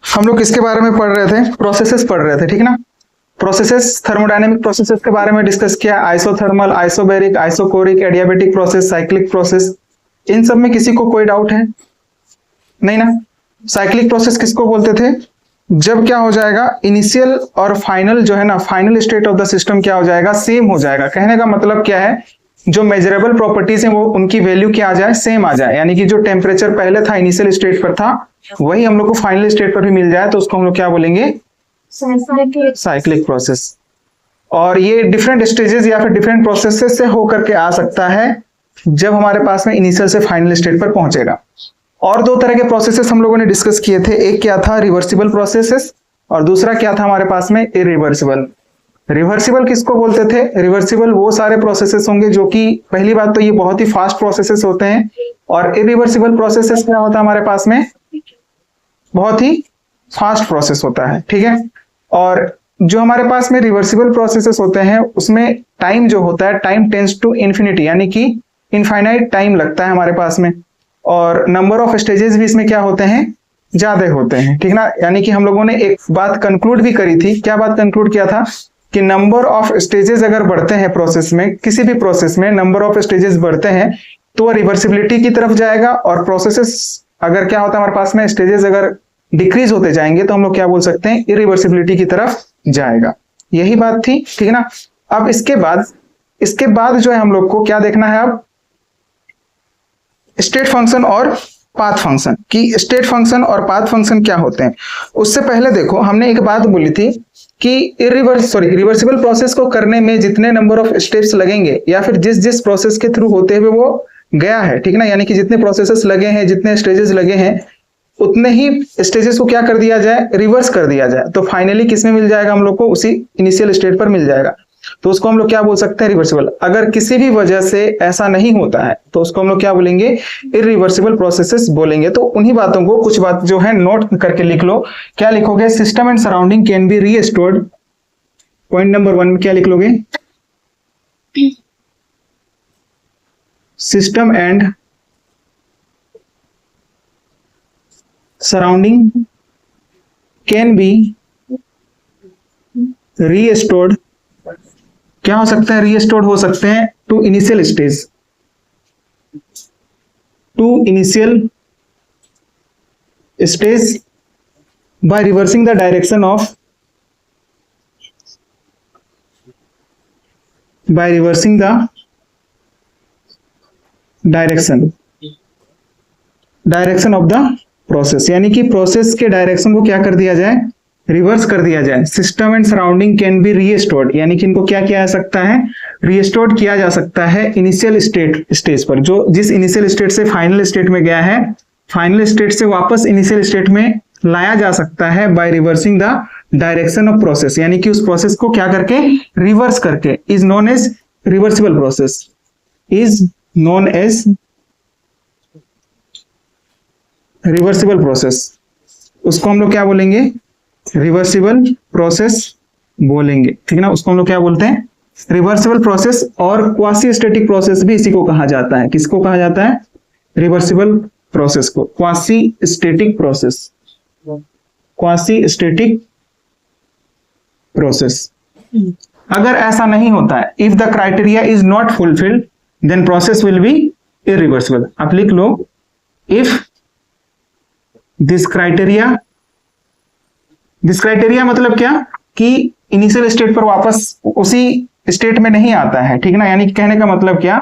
हम लोग किसके बारे में पढ़ रहे थे? प्रोसेसेस पढ़ रहे थे, ठीक ना। प्रोसेसेस, थर्मोडायनेमिक प्रोसेसेस के बारे में डिस्कस किया, isothermal, isobaric, isochoric, adiabatic process, cyclic process. इन सब में किसी को कोई डाउट है? नहीं ना। साइक्लिक प्रोसेस किसको बोलते थे? जब क्या हो जाएगा, इनिशियल और फाइनल जो है ना, final state of the system क्या हो जाएगा, सेम हो जाएगा। कहने का मतलब क्या है, जो मेजरेबल प्रॉपर्टीज हैं वो उनकी वैल्यू क्या आ जाए, सेम आ जाए। यानी कि जो टेम्परेचर पहले था इनिशियल स्टेट पर था, वही हम लोग को फाइनल स्टेट पर भी मिल जाए, तो उसको हम लोग क्या बोलेंगे, साइक्लिक प्रोसेस। और ये डिफरेंट स्टेजेस या फिर डिफरेंट प्रोसेसेस से होकर के आ सकता है जब हमारे पास में इनिशियल से फाइनल स्टेट पर पहुंचेगा। और दो तरह के प्रोसेसेस हम लोगों ने डिस्कस किए थे, एक क्या था, रिवर्सिबल प्रोसेसेस, और दूसरा क्या था हमारे पास में, इरिवर्सिबल। रिवर्सिबल किसको बोलते थे? रिवर्सिबल वो सारे प्रोसेसेस होंगे जो कि, पहली बात तो ये बहुत ही फास्ट प्रोसेसेस होते हैं, और इरिवर्सिबल प्रोसेसेस क्या होता है हमारे पास में, बहुत ही फास्ट प्रोसेस होता है, ठीक है। और जो हमारे पास में रिवर्सिबल प्रोसेसेस होते हैं उसमें टाइम जो होता है, टाइम टेंड्स टू इन्फिनिटी, यानी कि इनफाइनाइट टाइम लगता है हमारे पास में, और नंबर ऑफ स्टेजेस भी इसमें क्या होते हैं, ज्यादा होते हैं, ठीक ना। यानी कि हम लोगों ने एक बात कंक्लूड भी करी थी, क्या बात कंक्लूड किया था, कि नंबर ऑफ स्टेजेस अगर बढ़ते हैं प्रोसेस में, किसी भी प्रोसेस में नंबर ऑफ स्टेजेस बढ़ते हैं तो वह रिवर्सिबिलिटी की तरफ जाएगा, और प्रोसेसेस अगर क्या होता है हमारे पास में, स्टेजेस अगर डिक्रीज होते जाएंगे तो हम लोग क्या बोल सकते हैं, इरिवर्सिबिलिटी की तरफ जाएगा। यही बात थी, ठीक ना। अब इसके बाद जो है हम लोग को क्या देखना है, अब स्टेट फंक्शन और पाथ फंक्शन, कि स्टेट फंक्शन और पाथ फंक्शन क्या होते हैं। उससे पहले देखो, हमने एक बात बोली थी कि रिवर्सिबल प्रोसेस को करने में जितने नंबर ऑफ स्टेप्स लगेंगे, या फिर जिस जिस प्रोसेस के थ्रू होते हुए वो गया है, ठीक ना, यानी कि जितने प्रोसेसेस लगे हैं, जितने स्टेजेस लगे हैं, उतने ही स्टेजेस को क्या कर दिया जाए, रिवर्स कर दिया जाए, तो फाइनली किसमें मिल जाएगा हम लोग को, उसी इनिशियल स्टेट पर मिल जाएगा। तो उसको हम लोग क्या बोल सकते हैं, रिवर्सिबल। अगर किसी भी वजह से ऐसा नहीं होता है तो उसको हम लोग क्या बोलेंगे, इरिवर्सिबल प्रोसेसेस बोलेंगे। तो उन्हीं बातों को, कुछ बात जो है नोट करके लिख लो। क्या लिखोगे, system and surrounding can be restored. Point number 1 में क्या लिख लोगे, system and surrounding can be restored. क्या हो सकते हैं, रीस्टोर्ड हो सकते हैं to initial stage, by reversing the direction of direction of the process, यानी कि प्रोसेस के डायरेक्शन को क्या कर दिया जाए, रिवर्स कर दिया जाए। System and surrounding can be restored, यानी कि इनको क्या किया जा सकता है, रीस्टोर्ड किया जा सकता है इनिशियल स्टेज पर। जो जिस इनिशियल स्टेट से फाइनल स्टेट में गया है, फाइनल स्टेट से वापस इनिशियल स्टेट में लाया जा सकता है by reversing the direction of process, यानी कि उस प्रोसेस को क्या करके, रिवर्स करके, is known as reversible process, is known as reversible process. उसको हम लोग क्या बोलेंगे, रिवर्सिबल प्रोसेस बोलेंगे, ठीक ना। उसको हम लोग क्या बोलते हैं, रिवर्सिबल प्रोसेस। और क्वासी स्टैटिक प्रोसेस भी इसी को कहा जाता है। किसको कहा जाता है, रिवर्सिबल प्रोसेस को, quasi static process, quasi static process. अगर ऐसा नहीं होता है, if the criteria is not fulfilled then process will be irreversible. आप लिख लो, इफ दिस क्राइटेरिया मतलब क्या, कि इनिशियल स्टेट पर वापस उसी स्टेट में नहीं आता है, ठीक ना। यानी कहने का मतलब क्या,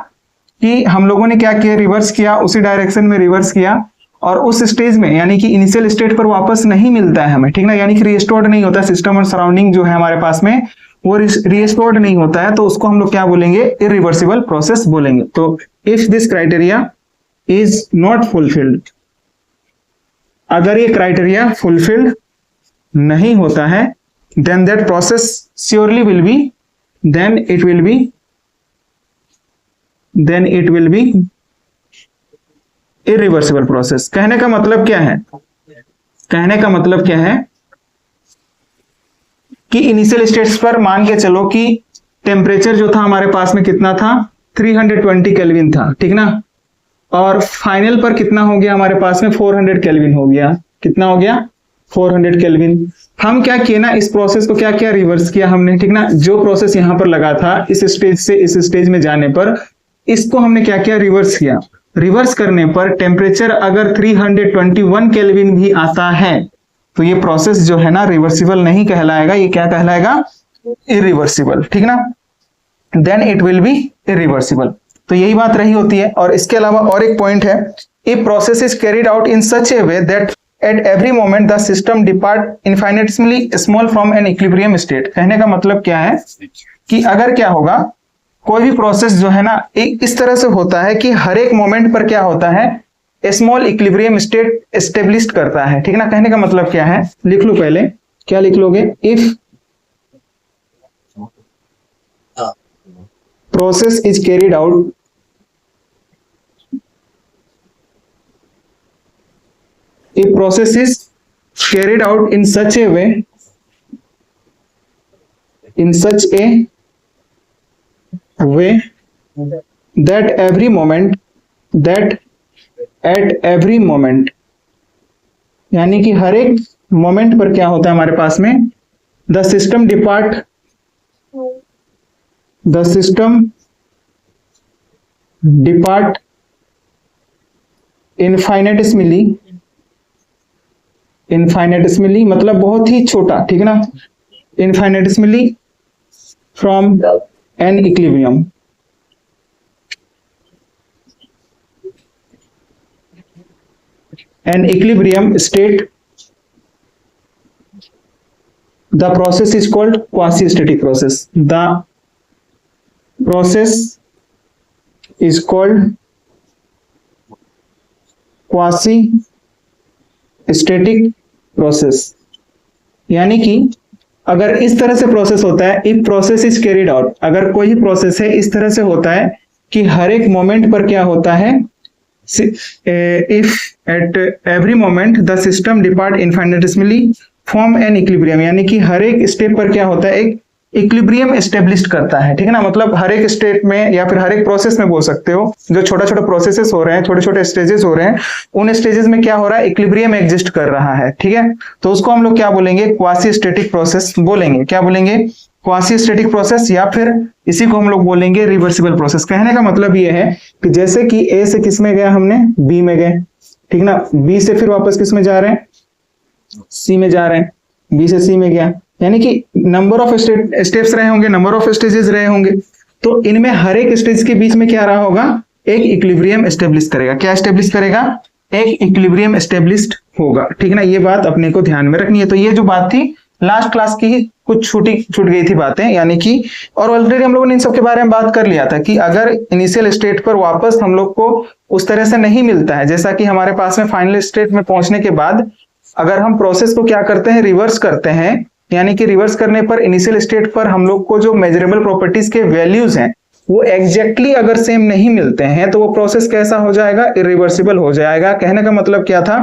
कि हम लोगों ने क्या किया, रिवर्स किया, उसी डायरेक्शन में रिवर्स किया, और उस स्टेज में यानी कि इनिशियल स्टेट पर वापस नहीं मिलता है हमें, ठीक ना। यानी कि रीस्टोर्ड नहीं होता, सिस्टम और सराउंडिंग जो है हमारे पास में वो रीस्टोर्ड नहीं होता है, तो उसको हम लोग क्या बोलेंगे, इरिवर्सिबल प्रोसेस बोलेंगे। तो if this criteria is not fulfilled, अगर ये क्राइटेरिया फुलफिल्ड नहीं होता है, then that process surely will be, then it will be irreversible process। कहने का मतलब क्या है, कहने का मतलब क्या है, कि इनिशियल स्टेट्स पर मान के चलो कि टेम्परेचर जो था हमारे पास में कितना था, 320 केल्विन था, ठीक ना। और फाइनल पर कितना हो गया हमारे पास में, 400 केल्विन हो गया। कितना हो गया 400 केल्विन। हम क्या किए ना, इस प्रोसेस को क्या किया, रिवर्स किया हमने, ठीक ना। जो प्रोसेस यहां पर लगा था इस स्टेज से इस स्टेज में जाने पर, इसको हमने क्या किया, रिवर्स किया। रिवर्स करने पर टेम्परेचर अगर 321 केल्विन भी आता है तो ये प्रोसेस जो है ना रिवर्सिबल नहीं कहलाएगा, ये क्या कहलाएगा, इरिवर्सिबल, ठीक ना। Then it will be irreversible. तो यही बात रही होती है। और इसके अलावा और एक पॉइंट है, if process is carried out in such A way that at every moment the system depart infinitely small from an equilibrium state. कहने का मतलब क्या है कि अगर क्या होगा, कोई भी प्रोसेस जो है ना एक इस तरह से होता है कि हर एक मोमेंट पर क्या होता है, स्मॉल इक्विलिब्रियम स्टेट एस्टेब्लिश करता है, ठीक ना। कहने का मतलब क्या है, लिख लो पहले, क्या लिख लोगे, if process is carried out if process is carried out in such a way that at every moment यानी कि हर एक मोमेंट पर क्या होता है हमारे पास में, the system depart इनफाइनेटिसमली मतलब बहुत ही छोटा, ठीक है ना, infinitesimally from an equilibrium. An equilibrium state, the process is called quasi static process. The process is called quasi static process. यानी कि अगर इस तरह से प्रोसेस होता है, if process is carried out, अगर कोई प्रोसेस है इस तरह से होता है कि हर एक मोमेंट पर क्या होता है, if at every moment the system depart infinitesimally from an equilibrium, यानी कि हर एक स्टेप पर क्या होता है, एक इक्विलिब्रियम एस्टेब्लिश करता है, ठीक है ना। मतलब हर एक स्टेट में या फिर हर एक प्रोसेस में बोल सकते हो, जो छोटा छोटा प्रोसेसेस हो रहे हैं, छोटे छोटे स्टेजेस हो रहे हैं, उन स्टेजेस में क्या हो रहा है, इक्विलिब्रियम एग्जिस्ट कर रहा है, ठीक है। तो उसको हम लोग क्या बोलेंगे, क्वासी स्टैटिक प्रोसेस बोलेंगे। क्या बोलेंगे, क्वासी स्टैटिक प्रोसेस, या फिर इसी को हम लोग बोलेंगे रिवर्सिबल प्रोसेस। कहने का मतलब ये है कि जैसे कि ए से किस में गया, हमने बी में गए, ठीक ना, बी से फिर वापस किस में जा रहे हैं, सी में जा रहे हैं, बी से सी में गया, यानी कि नंबर ऑफ स्टेप्स रहे होंगे, नंबर ऑफ स्टेजेस रहे होंगे। तो इनमें हर एक स्टेज के बीच में क्या रहा होगा, एक इक्विलिब्रियम एस्टेब्लिश करेगा। क्या एस्टेब्लिश करेगा, एक इक्विलिब्रियम एस्टेब्लिश्ड होगा, ठीक है ना। ये बात अपने को ध्यान में रखनी है। तो ये जो बात थी लास्ट क्लास की, कुछ छूट गई थी बातें, यानी कि, और ऑलरेडी हम लोगों ने इन सब के बारे में बात कर लिया था कि अगर इनिशियल स्टेट पर वापस हम लोग को उस तरह से नहीं मिलता है, जैसा कि हमारे पास में फाइनल स्टेट में पहुंचने के बाद अगर हम प्रोसेस को क्या करते हैं, रिवर्स करते हैं, यानी कि रिवर्स करने पर इनिशियल स्टेट पर हम लोग को जो मेजरेबल प्रॉपर्टीज के वैल्यूज हैं वो एग्जैक्टली अगर सेम नहीं मिलते हैं तो वो प्रोसेस कैसा हो जाएगा, इरिवर्सिबल हो जाएगा। कहने का मतलब क्या था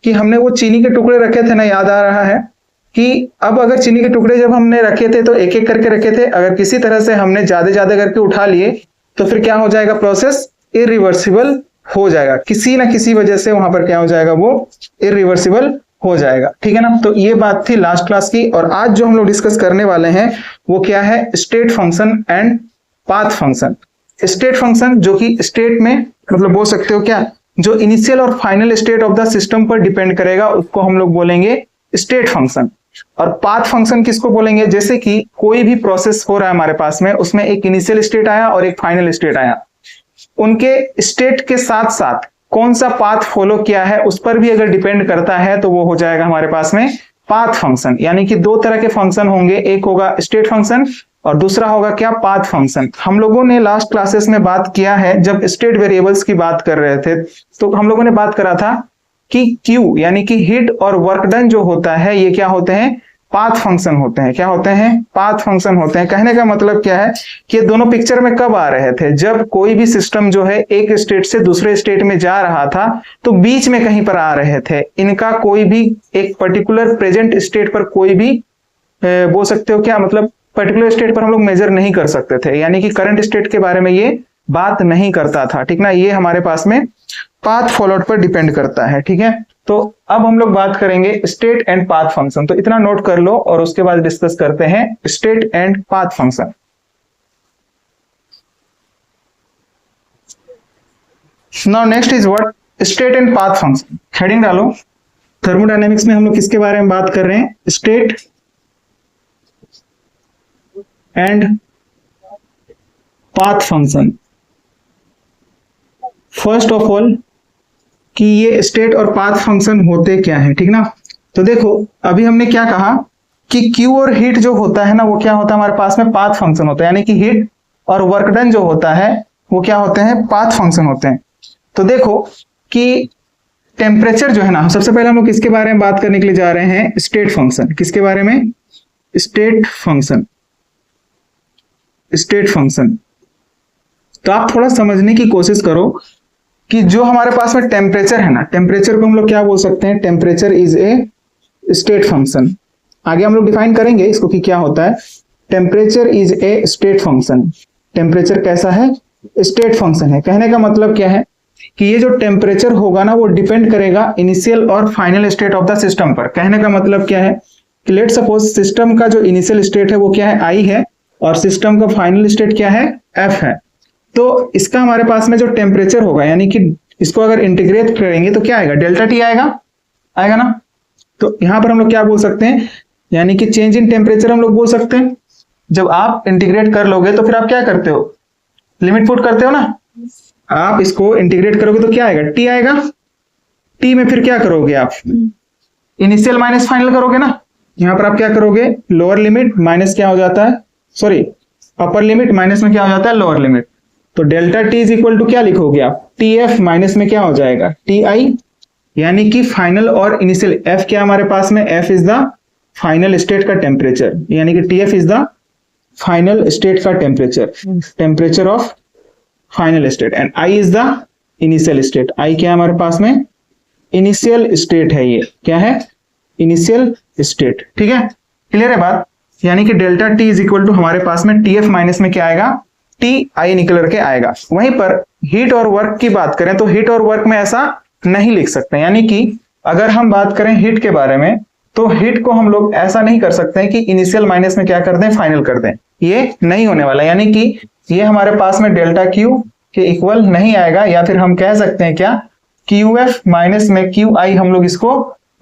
कि हमने वो चीनी के टुकड़े रखे थे ना, याद आ रहा है कि अब अगर चीनी के टुकड़े जब हमने रखे थे तो एक एक करके रखे थे, अगर किसी तरह से हमने ज्यादा करके उठा लिए तो फिर क्या हो जाएगा, प्रोसेस इरिवर्सिबल हो जाएगा, किसी ना किसी वजह से वहां पर क्या हो जाएगा, वो इरिवर्सिबल हो जाएगा, ठीक है ना। तो ये बात थी लास्ट क्लास की। और आज जो हम लोग डिस्कस करने वाले हैं वो क्या है, state function and path function. State function जो कि स्टेट में मतलब बोल सकते हो क्या, जो इनिशियल और final state of the system पर डिपेंड करेगा, उसको हम लोग बोलेंगे स्टेट फंक्शन। और पाथ फंक्शन किसको बोलेंगे, जैसे कि कोई भी प्रोसेस हो रहा है हमारे पास में, उसमें एक इनिशियल स्टेट आया और एक फाइनल स्टेट आया, उनके स्टेट के साथ साथ कौन सा पाथ फॉलो किया है उस पर भी अगर डिपेंड करता है तो वो हो जाएगा हमारे पास में पाथ फंक्शन। यानी कि दो तरह के फंक्शन होंगे, एक होगा स्टेट फंक्शन और दूसरा होगा क्या, पाथ फंक्शन। हम लोगों ने लास्ट क्लासेस में बात किया है, जब स्टेट वेरिएबल्स की बात कर रहे थे तो हम लोगों ने बात करा था कि Q यानी कि हीट और वर्क डन जो होता है ये क्या होते हैं, पाथ फंक्शन होते हैं। क्या होते हैं, पाथ फंक्शन होते हैं। कहने का मतलब क्या है कि दोनों पिक्चर में कब आ रहे थे, जब कोई भी सिस्टम जो है एक स्टेट से दूसरे स्टेट में जा रहा था तो बीच में कहीं पर आ रहे थे। इनका कोई भी एक पर्टिकुलर प्रेजेंट स्टेट पर कोई भी बोल सकते हो क्या, मतलब पर्टिकुलर स्टेट पर हम लोग मेजर नहीं कर सकते थे, यानी कि करंट स्टेट के बारे में ये बात नहीं करता था, ठीक ना। ये हमारे पास में पाथ फॉलोड पर डिपेंड करता है, ठीक है। तो अब हम लोग बात करेंगे स्टेट एंड पाथ फंक्शन। तो इतना नोट कर लो और उसके बाद डिस्कस करते हैं state and path function. Now next is what state and path function. Heading डालो। थर्मोडायनेमिक्स में हम लोग किसके बारे में बात कर रहे हैं? State and path function. First of all कि ये स्टेट और पाथ फंक्शन होते क्या है, ठीक ना। तो देखो अभी हमने क्या कहा कि क्यू और हीट जो होता है ना वो क्या होता है हमारे पास में? पाथ फंक्शन होता है। यानी कि हीट और वर्क डन जो होता है वो क्या होते हैं? पाथ फंक्शन होते हैं। तो देखो कि टेम्परेचर जो है ना, सबसे पहले हम लोग किसके बारे में बात करने के लिए जा रहे हैं? State function. किसके बारे में? State function. State function. तो आप थोड़ा समझने की कोशिश करो कि जो हमारे पास में टेम्परेचर है ना, टेम्परेचर को हम लोग क्या बोल सकते हैं? Temperature is a state function. आगे हम लोग डिफाइन करेंगे इसको कि क्या होता है। Temperature is a state function. Temperature कैसा है? स्टेट फंक्शन है। कहने का मतलब क्या है कि ये जो टेम्परेचर होगा ना वो डिपेंड करेगा इनिशियल और final state of the system पर। कहने का मतलब क्या है कि लेट सपोज सिस्टम का जो इनिशियल स्टेट है वो क्या है? आई है, और सिस्टम का फाइनल स्टेट क्या है? एफ है। तो इसका हमारे पास में जो टेम्परेचर होगा, यानी कि इसको अगर इंटीग्रेट करेंगे तो क्या आएगा? डेल्टा टी आएगा ना। तो यहां पर हम लोग क्या बोल सकते हैं? यानी कि चेंज इन टेम्परेचर हम लोग बोल सकते हैं। जब आप इंटीग्रेट कर लोगे तो फिर आप क्या करते हो? लिमिट पुट करते हो ना। आप इसको इंटीग्रेट करोगे तो क्या आएगा? टी आएगा। टी में फिर क्या करोगे आप? इनिशियल माइनस फाइनल करोगे ना। यहां पर आप क्या करोगे? लोअर लिमिट माइनस क्या हो जाता है? सॉरी, अपर लिमिट माइनस में क्या हो जाता है? Lower limit. तो delta T is equal to क्या लिखोगे आप? टी एफ माइनस में क्या हो जाएगा? T I. यानी कि फाइनल और इनिशियल। एफ क्या हमारे पास में? F is the final state का टेम्परेचर, यानी कि T F is the final state का temperature, temperature of final state. And I is the initial state. I क्या है हमारे पास में? इनिशियल स्टेट है। ये क्या है? Initial state. ठीक है, क्लियर है बात। यानी कि delta T is equal to हमारे पास में टी एफ माइनस में क्या आएगा? टी आई निकल करके आएगा। वहीं पर हीट और वर्क की बात करें तो हीट और वर्क में ऐसा नहीं लिख सकते। यानी कि अगर हम बात करें हीट के बारे में तो हीट को हम लोग ऐसा नहीं कर सकते हैं कि इनिशियल माइनस में क्या कर दें? फाइनल कर दें। ये नहीं होने वाला। यानी कि ये हमारे पास में डेल्टा क्यू के इक्वल नहीं आएगा, या फिर हम कह सकते हैं क्या? क्यू एफ माइनस में क्यू आई हम लोग इसको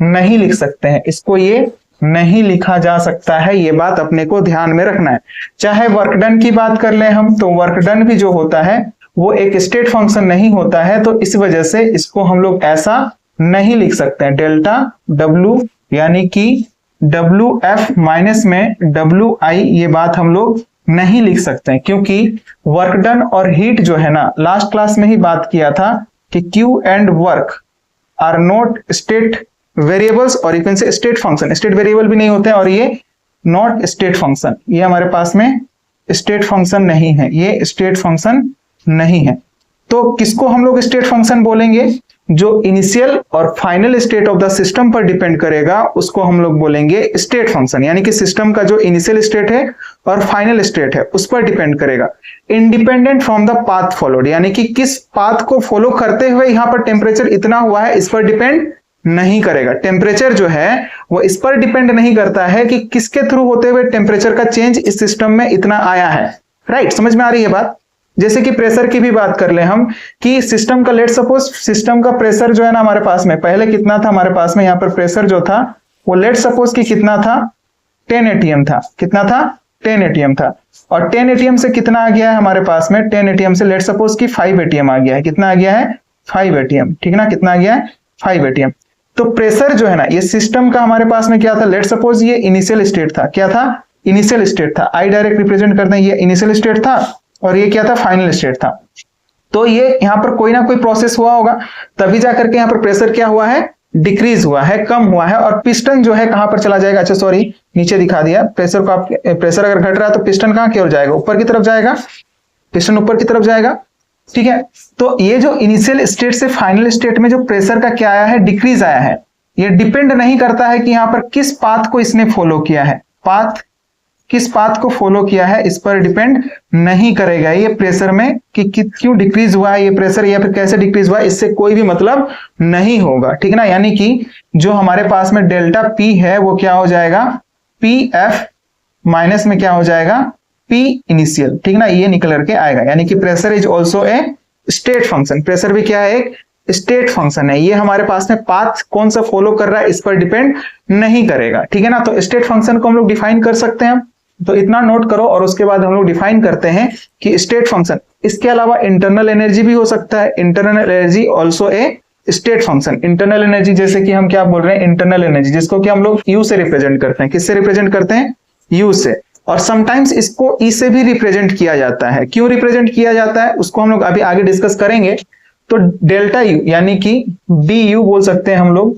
नहीं लिख सकते हैं। इसको ये नहीं लिखा जा सकता है। ये बात अपने को ध्यान में रखना है। चाहे वर्क डन की बात कर ले हम, तो वर्क डन भी जो होता है वो एक स्टेट फंक्शन नहीं होता है। तो इस वजह से इसको हम लोग ऐसा नहीं लिख सकते हैं। डेल्टा डब्ल्यू यानी कि डब्ल्यू एफ माइनस में डब्ल्यू आई, ये बात हम लोग नहीं लिख सकते हैं, क्योंकि वर्क डन और हीट जो है ना, लास्ट क्लास में ही बात किया था कि Q and work are not state variables, और you can say state function. State variable भी नहीं होते हैं, और ये नॉट स्टेट फंक्शन। ये हमारे पास में स्टेट फंक्शन नहीं है। ये स्टेट फंक्शन नहीं है। तो किसको हम लोग स्टेट फंक्शन बोलेंगे? जो इनिशियल और final state of the system पर डिपेंड करेगा उसको हम लोग बोलेंगे स्टेट फंक्शन। यानी कि सिस्टम का जो इनिशियल स्टेट है और फाइनल स्टेट है उस पर डिपेंड करेगा, independent from the path followed. यानी कि किस पाथ को फॉलो करते हुए यहां पर टेम्परेचर इतना हुआ है इस पर डिपेंड नहीं करेगा। टेम्परेचर जो है वो इस पर डिपेंड नहीं करता है कि किसके थ्रू होते हुए टेम्परेचर का चेंज इस सिस्टम में इतना आया है। राइट, समझ में आ रही है बात। जैसे कि प्रेशर की भी बात कर ले हम, कि सिस्टम का लेट सपोज सिस्टम का प्रेशर जो है ना हमारे पास में पहले कितना था? हमारे पास में यहाँ पर प्रेशर जो था वो लेट सपोज कि कितना था? 10 एटीएम था। कितना था? 10 एटीएम था। और 10 एटीएम से कितना आ गया है हमारे पास में? 10 एटीएम से लेट सपोज कि 5 एटीएम आ गया है। कितना आ गया है? 5 एटीएम। ठीक ना, कितना आ गया है? 5 एटीएम। तो प्रेशर जो है ना ये सिस्टम का हमारे पास में क्या था? लेट सपोज ये इनिशियल स्टेट था। क्या था? इनिशियल स्टेट था। आई डायरेक्ट रिप्रेजेंट करते हैं, ये इनिशियल स्टेट था और ये क्या था? फाइनल स्टेट था। तो ये यहां पर कोई ना कोई प्रोसेस हुआ होगा, तभी जाकर के यहां पर प्रेशर क्या हुआ है? डिक्रीज हुआ है, कम हुआ है। और पिस्टन जो है कहां पर चला जाएगा? अच्छा सॉरी, नीचे दिखा दिया। प्रेशर को आप, प्रेशर अगर घट रहा है तो पिस्टन कहां की ओर जाएगा? ऊपर की तरफ जाएगा। पिस्टन ऊपर की तरफ जाएगा। ठीक है, तो ये जो इनिशियल स्टेट से फाइनल स्टेट में जो प्रेशर का क्या आया है? डिक्रीज आया है। ये डिपेंड नहीं करता है कि यहां पर किस पाथ को इसने फॉलो किया है। पाथ किस पाथ को फॉलो किया है इस पर डिपेंड नहीं करेगा। ये प्रेशर में कि क्यों डिक्रीज हुआ है ये प्रेशर या फिर कैसे डिक्रीज हुआ है, इससे कोई भी मतलब नहीं होगा, ठीक है ना। यानी कि जो हमारे पास में डेल्टा पी है वो क्या हो जाएगा, पी एफ माइनस में क्या हो जाएगा, पी इनिशियल, ठीक ना, ये निकल करके आएगा। यानी कि pressure is also a state function, pressure भी क्या है, एक स्टेट फंक्शन है। ये हमारे पास में पाथ कौन सा फॉलो कर रहा है इस पर डिपेंड नहीं करेगा, ठीक है ना। तो स्टेट फंक्शन को हम लोग डिफाइन कर सकते हैं, तो इतना नोट करो। और उसके बाद हम लोग डिफाइन करते हैं कि स्टेट फंक्शन, इसके अलावा इंटरनल एनर्जी भी हो सकता है, internal energy also a state function. Internal energy जैसे कि हम क्या बोल रहे हैं, इंटरनल एनर्जी जिसको कि हम लोग यू से रिप्रेजेंट करते हैं, किससे रिप्रेजेंट करते हैं, यू से। और समटाइम्स इसको ई से भी रिप्रेजेंट किया जाता है। क्यों रिप्रेजेंट किया जाता है उसको हम लोग अभी आगे डिस्कस करेंगे। तो डेल्टा यू यानी कि डी यू बोल सकते हैं हम लोग।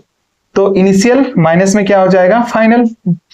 तो इनिशियल माइनस में क्या हो जाएगा, फाइनल,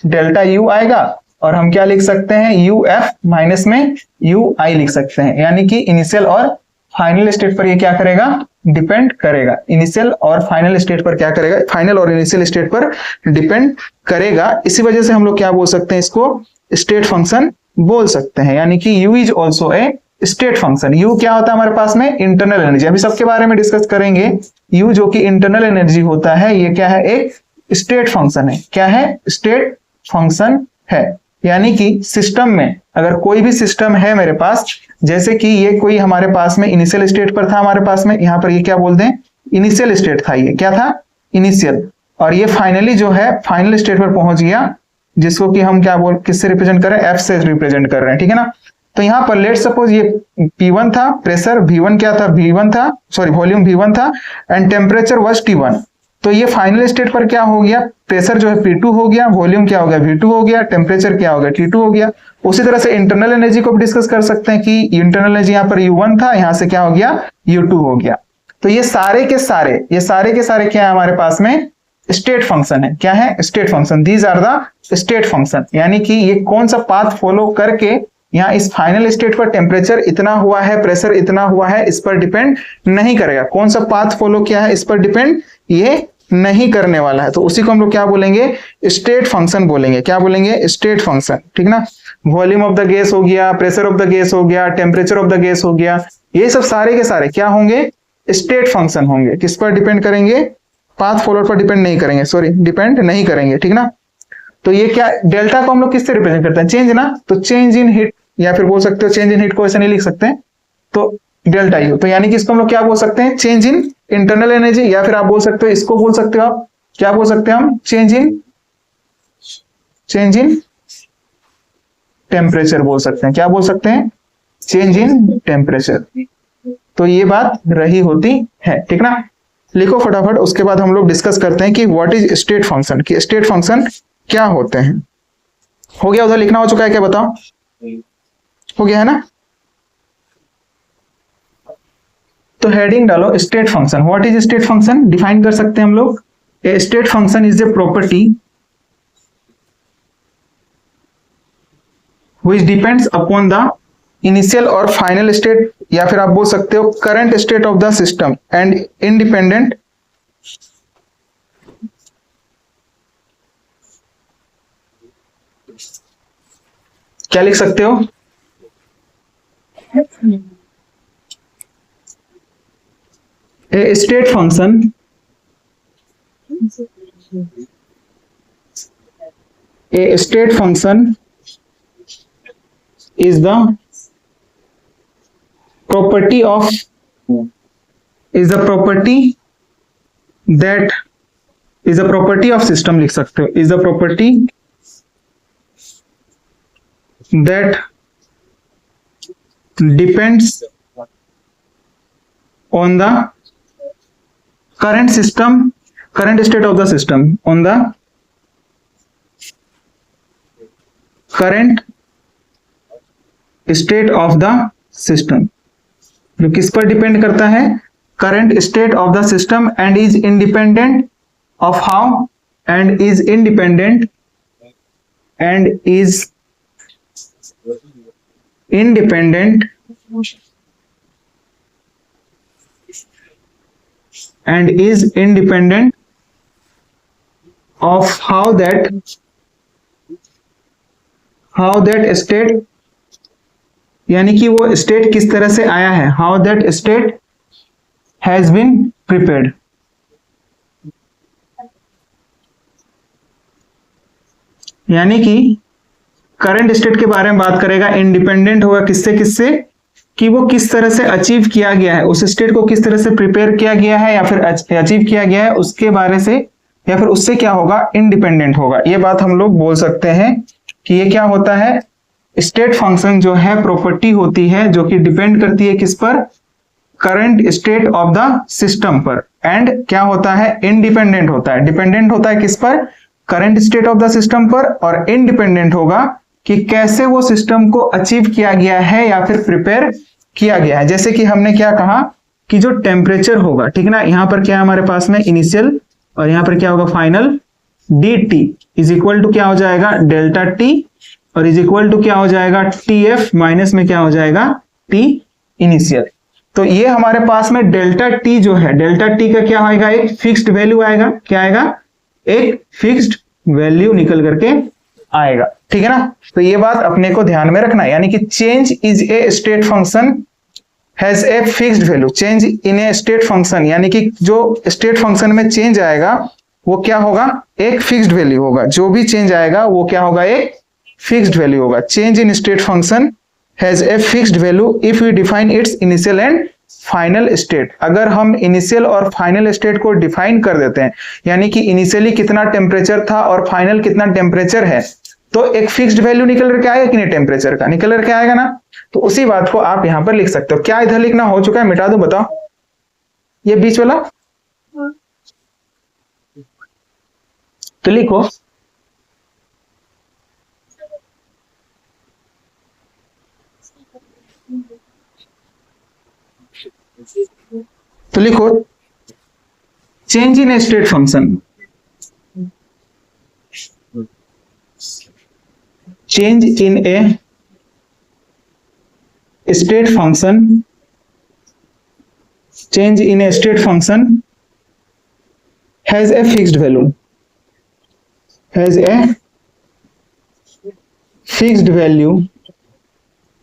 डेल्टा यू आएगा और हम क्या लिख सकते हैं, यू एफ माइनस में यू आई लिख सकते हैं। यानी कि इनिशियल और फाइनल स्टेट पर ये क्या करेगा, डिपेंड करेगा। इनिशियल और फाइनल स्टेट पर क्या करेगा, फाइनल और इनिशियल स्टेट पर डिपेंड करेगा। इसी वजह से हम लोग क्या बोल सकते हैं, इसको स्टेट फंक्शन बोल सकते हैं। यानी कि you is also a state function. You क्या होता है हमारे पास में, इंटरनल एनर्जी। अभी सबके बारे में डिस्कस करेंगे। यू जो कि इंटरनल एनर्जी होता है, ये क्या है, एक स्टेट फंक्शन है। क्या है, स्टेट फंक्शन है। यानी कि सिस्टम में अगर कोई भी सिस्टम है मेरे पास, जैसे कि ये कोई हमारे पास में इनिशियल स्टेट पर था, हमारे पास में यहाँ पर ये क्या बोलते हैं, इनिशियल स्टेट था, ये क्या था, इनिशियल। और ये फाइनली जो है फाइनल स्टेट पर पहुंच गया, जिसको कि हम क्या बोल, किससे रिप्रेजेंट कर रहे हैं, एफ से रिप्रेजेंट कर रहे हैं, ठीक है ना। तो यहाँ पर लेट सपोज ये P1 था, प्रेशर V1 क्या था, V1 था, सॉरी वॉल्यूम V1 था एंड टेम्परेचर वाज T1। तो ये फाइनल स्टेट पर क्या हो गया, प्रेशर जो है P2 हो गया, वॉल्यूम क्या हो गया, V2 हो गया, टेम्परेचर क्या हो गया, T2 हो गया। उसी तरह से इंटरनल एनर्जी को भी डिस्कस कर सकते हैं कि इंटरनल एनर्जी यहाँ पर U1 था, यहाँ से क्या हो गया, U2 हो गया। तो ये सारे के सारे क्या है हमारे पास में, स्टेट फंक्शन है। क्या है, state function. These are the state function. यानी कि ये कौन सा पाथ फॉलो करके यहाँ इस फाइनल स्टेट पर टेम्परेचर इतना हुआ है, प्रेशर इतना हुआ है, इस पर डिपेंड नहीं करेगा। कौन सा पाथ फॉलो किया है इस पर डिपेंड ये नहीं करने वाला है। तो उसी को हम लोग क्या बोलेंगे, स्टेट फंक्शन बोलेंगे। क्या बोलेंगे, स्टेट फंक्शन, ठीक ना। वॉल्यूम ऑफ द गैस हो गया, प्रेशर ऑफ द गैस हो गया, टेम्परेचर ऑफ द गैस हो गया, ये सब सारे के सारे क्या होंगे, स्टेट फंक्शन होंगे। किस पर डिपेंड करेंगे, पाथ फॉलोअर पर डिपेंड नहीं करेंगे, सॉरी डिपेंड नहीं करेंगे, ठीक ना। तो ये क्या, डेल्टा को हम लोग किससे रिप्रेजेंट करते हैं, चेंज ना। तो चेंज इन हीट, या फिर बोल सकते हो चेंज इन हीट को ऐसे नहीं लिख सकते हैं, तो डेल्टा यू। तो यानी कि इसको हम लोग क्या बोल सकते हैं, चेंज इन इंटरनल एनर्जी, या फिर आप बोल सकते हो, इसको बोल सकते हो आप, क्या बोल सकते हैं हम, चेंज इन टेम्परेचर बोल सकते हैं। क्या बोल सकते हैं, चेंज इन टेम्परेचर। तो ये बात रही होती है, ठीक ना। लिखो फटाफट, उसके बाद हम लोग डिस्कस करते हैं कि व्हाट इज स्टेट फंक्शन, कि स्टेट फंक्शन क्या होते हैं। हो गया, उधर लिखना हो चुका है क्या, बताओ, हो गया है ना। तो हेडिंग डालो state function. What is state function, define कर सकते हैं हम लोग। A state function is a property which depends upon the initial और फाइनल स्टेट, या फिर आप बोल सकते हो current state of the system and independent क्या लिख सकते हो, a state function is the property of system लिख सकते हो, is the property that depends on the current state of the system, on the current state of the system, जो किस पर डिपेंड करता है, current state of the system, and is independent of how, and is independent of how that how that state, यानी कि वो state किस तरह से आया है, how that state has been prepared. यानी कि करंट स्टेट के बारे में बात करेगा, इंडिपेंडेंट होगा किससे किससे, कि वो किस तरह से अचीव किया गया है, उस स्टेट को किस तरह से प्रिपेयर किया गया है या फिर अचीव किया गया है उसके बारे से, या फिर उससे क्या होगा, इंडिपेंडेंट होगा। ये बात हम लोग बोल सकते हैं कि ये क्या होता है, स्टेट फंक्शन जो है प्रॉपर्टी होती है जो कि डिपेंड करती है किस पर, current state of the system पर, एंड क्या होता है, इंडिपेंडेंट होता है। डिपेंडेंट होता है किस पर, current state of the system पर, और इंडिपेंडेंट होगा कि कैसे वो सिस्टम को अचीव किया गया है या फिर प्रिपेयर किया गया है। जैसे कि हमने क्या कहा कि जो टेम्परेचर होगा, ठीक है ना, यहां पर क्या है हमारे पास में इनिशियल और यहां पर क्या होगा final, D T is equal to क्या हो जाएगा, डेल्टा टी, और इज इक्वल टू क्या हो जाएगा, टी एफ माइनस में क्या हो जाएगा, टी इनिशियल। तो ये हमारे पास में डेल्टा टी जो है, डेल्टा टी का क्या आएगा, एक फिक्स्ड वैल्यू आएगा, क्या आएगा, एक फिक्स्ड वैल्यू निकल करके आएगा, ठीक है ना। तो ये बात अपने को ध्यान में रखना है, यानी कि change is a state function has a fixed value, change in A state function, यानी कि जो स्टेट फंक्शन में चेंज आएगा वो क्या होगा, एक फिक्स्ड वैल्यू होगा, जो भी चेंज आएगा वो क्या होगा, एक फिक्स्ड वैल्यू होगा। Change in state function has a fixed value if we define its initial and final state. अगर हम इनिशियल और फाइनल स्टेट को डिफाइन कर देते हैं, यानी कि इनिशियली कितना टेम्परेचर था और फाइनल कितना टेम्परेचर है, तो एक फिक्स्ड वैल्यू निकल करके आएगा कि नहीं, टेम्परेचर का निकल करके आएगा ना। तो उसी बात को आप यहां पर लिख सकते हो। क्या इधर लिखना हो चुका है, मिटा दूं, बताओ ये बीच वाला, तो लिखो तो लिखो change in A state function, change in A state function, change in A state function has a fixed value, has a fixed value.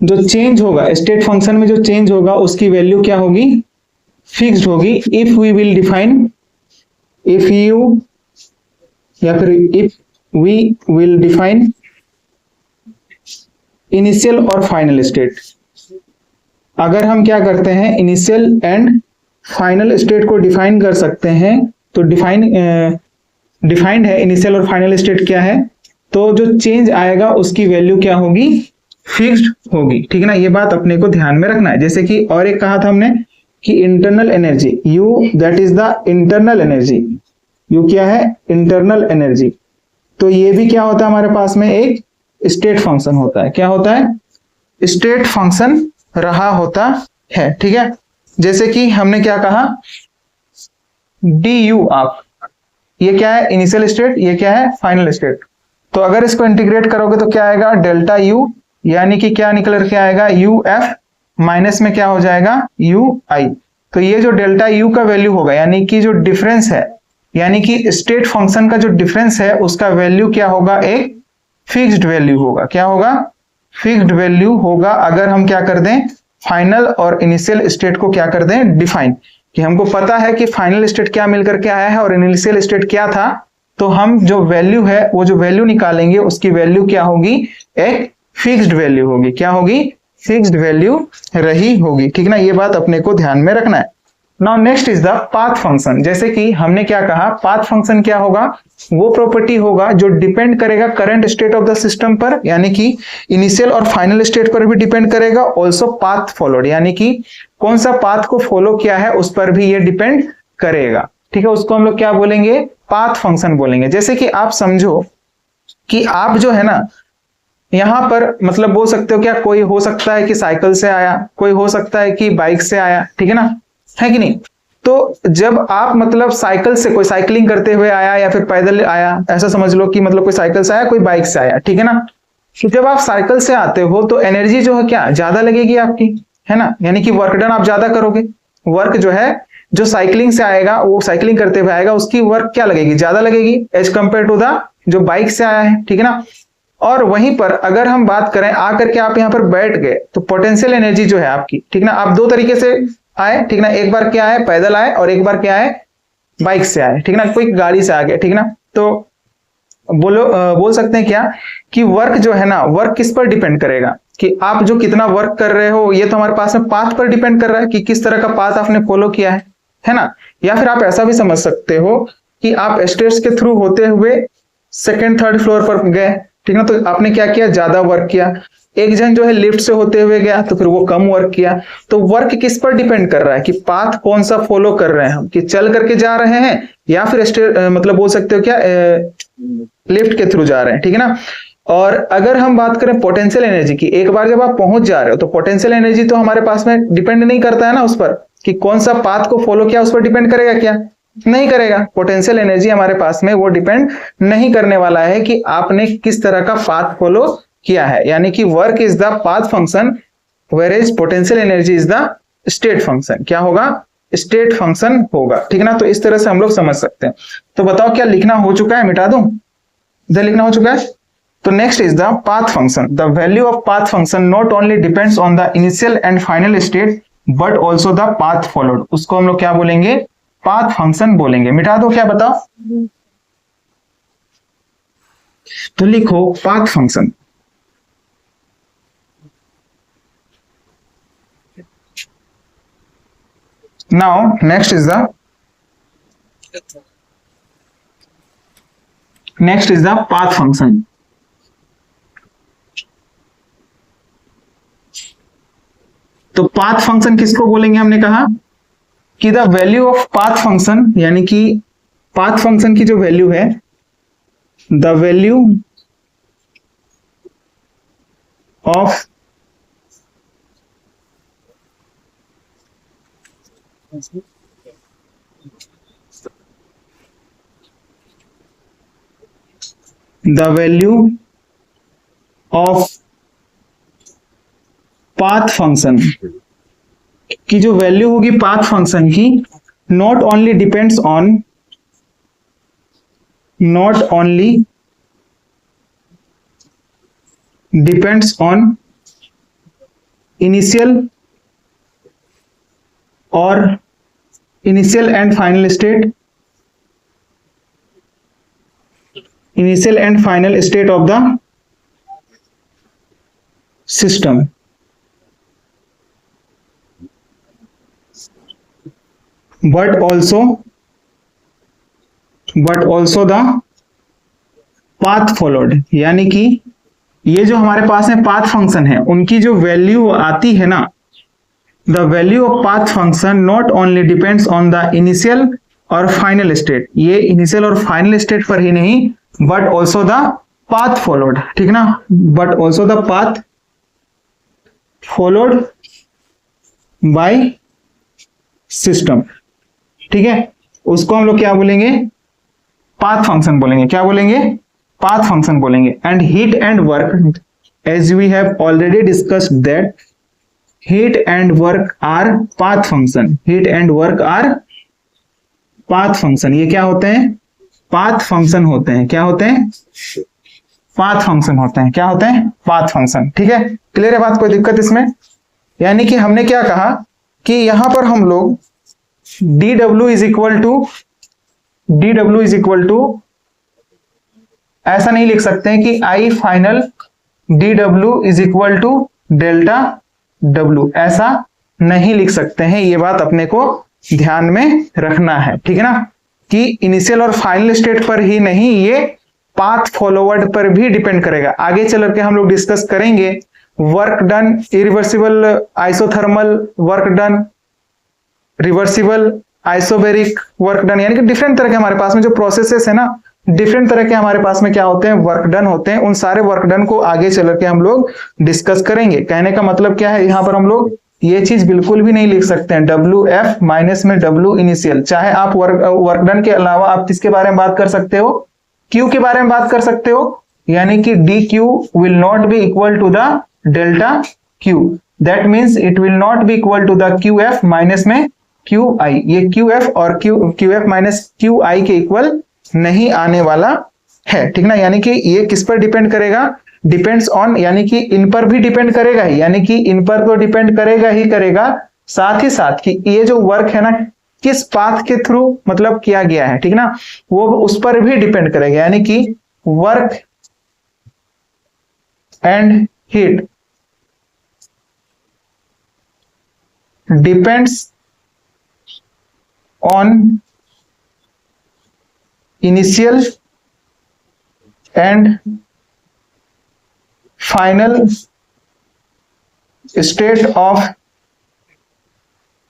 जो चेंज होगा स्टेट फंक्शन में, जो चेंज होगा उसकी वैल्यू क्या होगी, फिक्स्ड होगी। If we will define, if you या फिर if we will define initial और फाइनल स्टेट, अगर हम क्या करते हैं इनिशियल एंड फाइनल स्टेट को डिफाइन कर सकते हैं, तो डिफाइंड है इनिशियल और फाइनल स्टेट क्या है, तो जो चेंज आएगा उसकी वैल्यू क्या होगी, फिक्स्ड होगी, ठीक है ना। ये बात अपने को ध्यान में रखना है। जैसे कि और एक कहा था हमने कि internal energy, you that is the internal energy, you क्या है, इंटरनल एनर्जी। तो ये भी क्या होता है हमारे पास में, एक स्टेट फंक्शन होता है, क्या होता है, स्टेट फंक्शन रहा होता है, ठीक है। जैसे कि हमने क्या कहा, डी यू आप, ये क्या है इनिशियल स्टेट, ये क्या है फाइनल स्टेट। तो अगर इसको इंटीग्रेट करोगे तो क्या आएगा, डेल्टा यू, यानी कि क्या निकल के आएगा, यू एफ माइनस में क्या हो जाएगा, यू आई। तो ये जो डेल्टा यू का वैल्यू होगा, यानी कि जो डिफरेंस है, यानी कि स्टेट फंक्शन का जो डिफरेंस है उसका वैल्यू क्या होगा, एक फिक्स्ड वैल्यू होगा, क्या होगा, फिक्स्ड वैल्यू होगा। अगर हम क्या कर दें, फाइनल और इनिशियल स्टेट को क्या कर दें, डिफाइन, कि हमको पता है कि फाइनल स्टेट क्या मिलकर के आया है और इनिशियल स्टेट क्या था, तो हम जो वैल्यू है वो जो वैल्यू निकालेंगे उसकी वैल्यू क्या होगी, एक फिक्स्ड वैल्यू होगी, क्या होगी, फिक्स्ड वैल्यू रही होगी, ठीक ना। ये बात अपने को ध्यान में रखना है। Now next is the path function. जैसे कि हमने क्या कहा, पाथ फंक्शन क्या होगा, वो प्रॉपर्टी होगा जो डिपेंड करेगा current state of the system पर, यानी कि इनिशियल और फाइनल स्टेट पर भी डिपेंड करेगा, ऑल्सो पाथ फॉलोड, यानी कि कौन सा पाथ को फॉलो किया है उस पर भी ये डिपेंड करेगा, ठीक है। उसको हम लोग क्या बोलेंगे, पाथ फंक्शन बोलेंगे। जैसे कि आप समझो कि आप जो है ना यहां पर मतलब बोल सकते हो क्या, कोई हो सकता है कि साइकिल से आया, कोई हो सकता है कि बाइक से आया, ठीक है ना, है कि नहीं। तो जब आप मतलब साइकिल से, कोई साइकिलिंग करते हुए आया या फिर पैदल आया, ऐसा समझ लो कि मतलब कोई साइकिल से आया, कोई बाइक से आया, ठीक है ना। तो जब आप साइकिल से आते हो तो एनर्जी जो है क्या ज्यादा लगेगी आपकी, है ना, यानी कि वर्क डन आप ज्यादा करोगे। वर्क जो है, जो साइकिलिंग से आएगा, वो साइकिलिंग करते हुए आएगा, उसकी वर्क क्या लगेगी, ज्यादा लगेगी एज कंपेयर टू द जो बाइक से आया है, ठीक है ना। और वहीं पर अगर हम बात करें आकर के आप यहाँ पर बैठ गए तो पोटेंशियल एनर्जी जो है आपकी, ठीक ना, आप दो तरीके से आए, ठीक ना, एक बार क्या है पैदल आए और एक बार क्या है बाइक से आए, ठीक ना, कोई गाड़ी से आ गए, ठीक ना। तो बोल सकते हैं क्या कि वर्क जो है ना, वर्क किस पर डिपेंड करेगा कि आप जो कितना वर्क कर रहे हो, ये तो हमारे पास में पाथ पर डिपेंड कर रहा है कि किस तरह का पाथ आपने फॉलो किया है ना। या फिर आप ऐसा भी समझ सकते हो कि आप स्टेयर्स के थ्रू होते हुए सेकंड थर्ड फ्लोर पर गए, ठीक ना, तो आपने क्या किया, ज्यादा वर्क किया। एक जन जो है लिफ्ट से होते हुए गया तो फिर वो कम वर्क किया। तो वर्क किस पर डिपेंड कर रहा है कि पाथ कौन सा फॉलो कर रहे हैं हम, कि चल करके जा रहे हैं या फिर मतलब बोल सकते हो क्या लिफ्ट के थ्रू जा रहे हैं, ठीक है ना। और अगर हम बात करें पोटेंशियल एनर्जी की, एक बार जब आप पहुंच जा रहे हो तो पोटेंशियल एनर्जी तो हमारे पास में डिपेंड नहीं करता है ना उस पर कि कौन सा पाथ को फॉलो किया, उस पर डिपेंड करेगा क्या, नहीं करेगा। पोटेंशियल एनर्जी हमारे पास में वो डिपेंड नहीं करने वाला है कि आपने किस तरह का पाथ फॉलो किया है, यानी कि work is the path function where is potential energy is the state function. क्या होगा, स्टेट फंक्शन होगा, ठीक है ना। तो इस तरह से हम लोग समझ सकते हैं। तो बताओ क्या लिखना हो चुका है, मिटा दूं, इधर लिखना हो चुका है। तो next is the path function. The value of path function not only depends on the initial and final state but also the path followed. उसको हम लोग क्या बोलेंगे, पाथ फंक्शन बोलेंगे। मिटा दो, क्या बताओ, तो लिखो path function. Now next is the path function. तो पाथ फंक्शन किसको बोलेंगे, हमने कहा कि the value of path function, यानी कि पाथ फंक्शन की जो वैल्यू है, the value of the value of path function की जो वैल्यू होगी पाथ फंक्शन की, not only depends on initial and final state of the system, but also the path followed। यानी कि ये जो हमारे पास में पाथ फंक्शन है उनकी जो वैल्यू आती है ना, the value of path function not only depends on the initial और फाइनल स्टेट, ये इनिशियल और फाइनल स्टेट पर ही नहीं but also the path followed, ठीक ना, but also the path followed by system, ठीक है। उसको हम लोग क्या बोलेंगे, पाथ फंक्शन बोलेंगे। क्या बोलेंगे, पाथ फंक्शन बोलेंगे। And heat and work, as we have already discussed that heat and work are path function, heat and work are path function. ये क्या होते हैं, पाथ फंक्शन होते हैं। क्या होते हैं, पाथ फंक्शन होते हैं। क्या होते हैं, पाथ फंक्शन, ठीक है। क्लियर है बात, कोई दिक्कत इसमें। यानी कि हमने क्या कहा कि यहां पर हम लोग dw इज इक्वल टू ऐसा नहीं लिख सकते हैं कि I final dw is equal to delta w, ऐसा नहीं लिख सकते हैं। ये बात अपने को ध्यान में रखना है, ठीक है ना, कि इनिशियल और फाइनल स्टेट पर ही नहीं, ये पाथ फॉलोवर्ड पर भी डिपेंड करेगा। आगे चल के हम लोग डिस्कस करेंगे work done, irreversible isothermal work done, reversible isobaric work done, यानी कि डिफरेंट तरह के हमारे पास में जो प्रोसेसेस है ना, डिफरेंट तरह के हमारे पास में क्या होते हैं, वर्क डन होते हैं। उन सारे वर्क डन को आगे चल के हम लोग डिस्कस करेंगे। कहने का मतलब क्या है, यहाँ पर हम लोग ये चीज बिल्कुल भी नहीं लिख सकते हैं WF माइनस में W इनिशियल। चाहे आप वर्क डन के अलावा आप किसके बारे में बात कर सकते हो, Q के बारे में बात कर सकते हो, यानी कि DQ will not be equal to the delta Q, that means it will not be equal to the QF minus में QI। ये QF और QF माइनस QI के इक्वल नहीं आने वाला है, ठीक ना। यानी कि ये किस पर डिपेंड करेगा, डिपेंड्स ऑन, यानी कि इन पर भी डिपेंड करेगा ही, यानी कि इन पर तो डिपेंड करेगा ही करेगा, साथ ही साथ कि ये जो वर्क है ना किस पाथ के थ्रू मतलब किया गया है, ठीक ना, वो उस पर भी डिपेंड करेगा, यानी कि work and heat depends on initial and final state of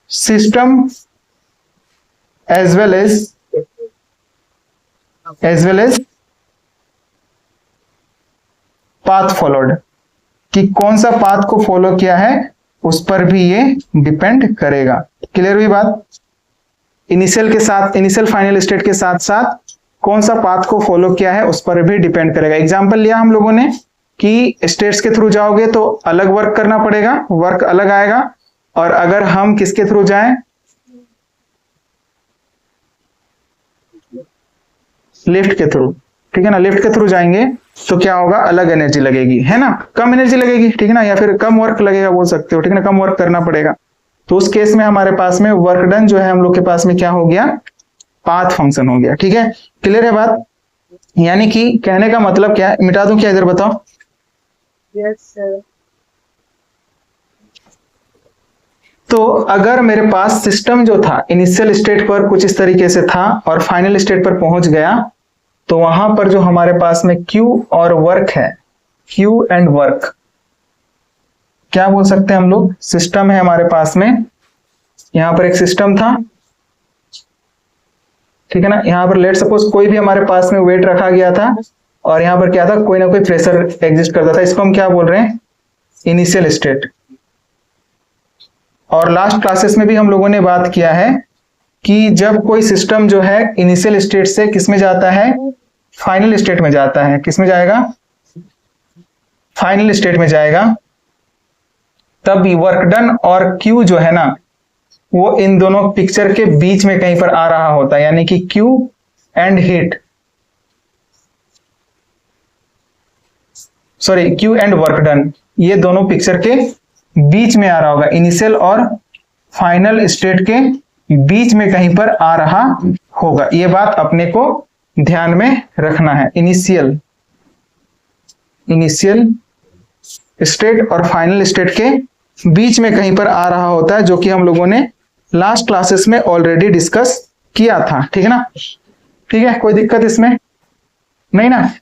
system as well as path followed, कि कौन सा पाथ को फॉलो किया है उस पर भी ये डिपेंड करेगा। क्लियर हुई बात? इनिशियल के साथ, इनिशियल फाइनल स्टेट के साथ साथ कौन सा पाथ को फॉलो किया है उस पर भी डिपेंड करेगा। एग्जांपल लिया हम लोगों ने कि स्टेट्स के थ्रू जाओगे तो अलग वर्क करना पड़ेगा, वर्क अलग आएगा, और अगर हम किसके थ्रू जाएं, लिफ्ट के थ्रू, ठीक है ना, लिफ्ट के थ्रू जाएंगे तो क्या होगा, अलग एनर्जी लगेगी, है ना, कम एनर्जी लगेगी, ठीक है ना, या फिर कम वर्क लगेगा बोल सकते हो, ठीक है ना, कम वर्क करना पड़ेगा। तो उस केस में हमारे पास में वर्क डन जो है हम लोग के पास में क्या हो गया, पाथ फंक्शन हो गया। ठीक है, क्लियर है बात? यानी कि कहने का मतलब क्या है, मिटा दूं क्या, इधर बताओ। Yes sir. तो अगर मेरे पास सिस्टम जो था इनिशियल स्टेट पर कुछ इस तरीके से था और फाइनल स्टेट पर पहुंच गया, तो वहां पर जो हमारे पास में Q और वर्क है, Q एंड वर्क, क्या बोल सकते हैं हम लोग, सिस्टम है हमारे पास में, यहां पर एक सिस्टम था, ठीक है ना, यहां पर लेट सपोज कोई भी हमारे पास में वेट रखा गया था और यहां पर क्या था, कोई ना कोई प्रेशर एग्जिस्ट करता था, इसको हम क्या बोल रहे हैं, इनिशियल स्टेट। और लास्ट क्लासेस में भी हम लोगों ने बात किया है कि जब कोई सिस्टम जो है इनिशियल स्टेट से किस में जाता है, फाइनल स्टेट में जाता है, किस में जाएगा, फाइनल स्टेट में जाएगा, तब वर्क डन और Q जो है ना वो इन दोनों पिक्चर के बीच में कहीं पर आ रहा होता है, यानी कि Q and heat, sorry Q and work done, ये दोनों पिक्चर के बीच में आ रहा होगा, इनिशियल और फाइनल स्टेट के बीच में कहीं पर आ रहा होगा। ये बात अपने को ध्यान में रखना है। इनिशियल स्टेट और फाइनल स्टेट के बीच में कहीं पर आ रहा होता है, जो कि हम लोगों ने लास्ट क्लासेस में ऑलरेडी डिस्कस किया था। ठीक है ना, ठीक है, कोई दिक्कत इसमें नहीं ना।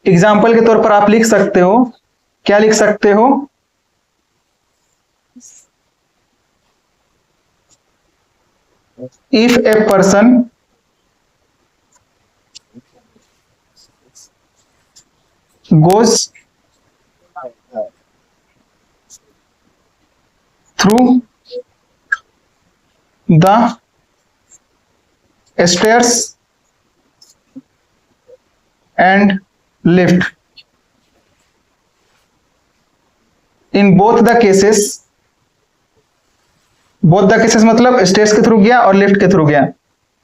एग्जाम्पल के तौर पर आप लिख सकते हो, क्या लिख सकते हो, if a person goes through the stairs and lift, in both the cases मतलब स्टेयर्स के थ्रू गया और लिफ्ट के थ्रू गया,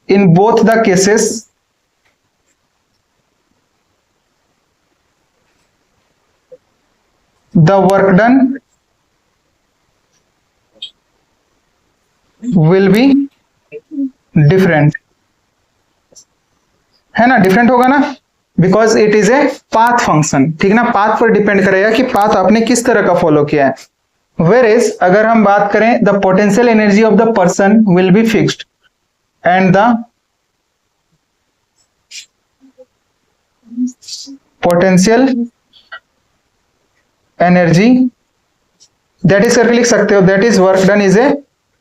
in both the cases the work done will be different, है ना, डिफरेंट होगा ना, because it is a path function. ठीक है ना, पाथ पर डिपेंड करेगा कि पाथ आपने किस तरह का फॉलो किया है। Whereas अगर हम बात करें, the potential energy of the person will be fixed and the potential energy, that is करके लिख सकते हो, that is work done is a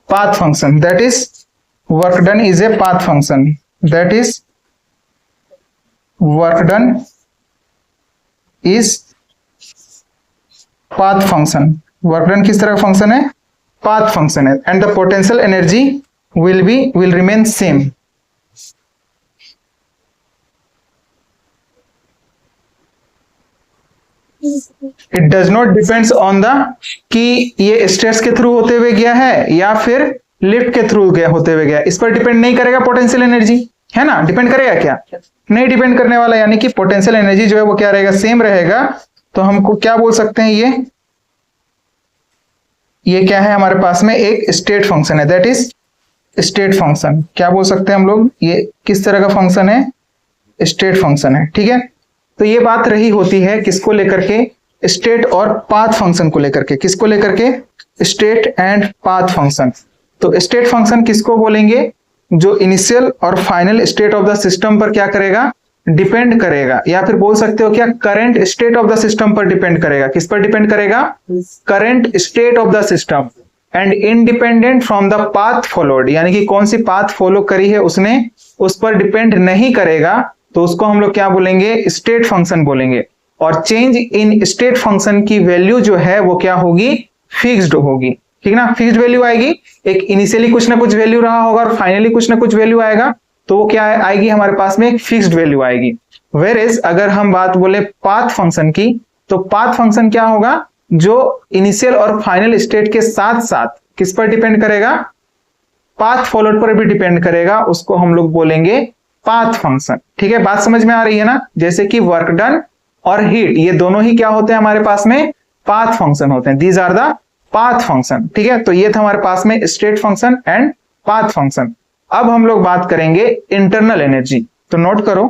path function, that is work done is a path function, that is work done is path function. Work done किस तरह का function है, path function है, and the potential energy will remain same. It does not depends on the कि ये stairs के through होते हुए गया है या फिर लिफ्ट के थ्रू गया होते हुए गया, इस पर डिपेंड नहीं करेगा पोटेंशियल एनर्जी। है ना, डिपेंड करेगा क्या, नहीं डिपेंड करने वाला, यानी कि पोटेंशियल एनर्जी जो है वो क्या रहेगा, सेम रहेगा। तो हमको क्या बोल सकते हैं, ये क्या है हमारे पास में एक स्टेट फंक्शन है, दैट इज स्टेट फंक्शन। क्या बोल सकते हैं हम लोग, ये किस तरह का फंक्शन है, स्टेट फंक्शन है, ठीक है। तो ये बात रही होती है किसको लेकर के, स्टेट और पाथ फंक्शन को लेकर के, किसको लेकर के, स्टेट एंड पाथ फंक्शन। तो स्टेट फंक्शन किसको बोलेंगे, जो इनिशियल और final state of the system पर क्या करेगा, डिपेंड करेगा, या फिर बोल सकते हो क्या, current state of the system पर डिपेंड करेगा। किस पर डिपेंड करेगा, current state of the system and independent from the path followed, यानी कि कौन सी पाथ फॉलो करी है उसने, उस पर डिपेंड नहीं करेगा, तो उसको हम लोग क्या बोलेंगे, स्टेट फंक्शन बोलेंगे। और चेंज इन स्टेट फंक्शन की वैल्यू जो है वो क्या होगी, फिक्स्ड होगी, ठीक ना, फिक्स्ड वैल्यू आएगी। एक इनिशियली कुछ ना कुछ वैल्यू रहा होगा और फाइनली कुछ ना कुछ वैल्यू आएगा, तो वो क्या आएगी हमारे पास में, एक फिक्स्ड वैल्यू आएगी। वेयरएज अगर हम बात बोले पाथ फंक्शन की, तो पाथ फंक्शन क्या होगा, जो इनिशियल और फाइनल स्टेट के साथ साथ किस पर डिपेंड करेगा, पाथ फॉलोड पर भी डिपेंड करेगा, उसको हम लोग बोलेंगे पाथ फंक्शन। ठीक है, बात समझ में आ रही है ना। जैसे कि वर्क डन और हीट, ये दोनों ही क्या होते हैं हमारे पास में, पाथ फंक्शन होते हैं, these are the path function. ठीक है, तो ये था हमारे पास में state function and path function. अब हम लोग बात करेंगे इंटरनल एनर्जी, तो नोट करो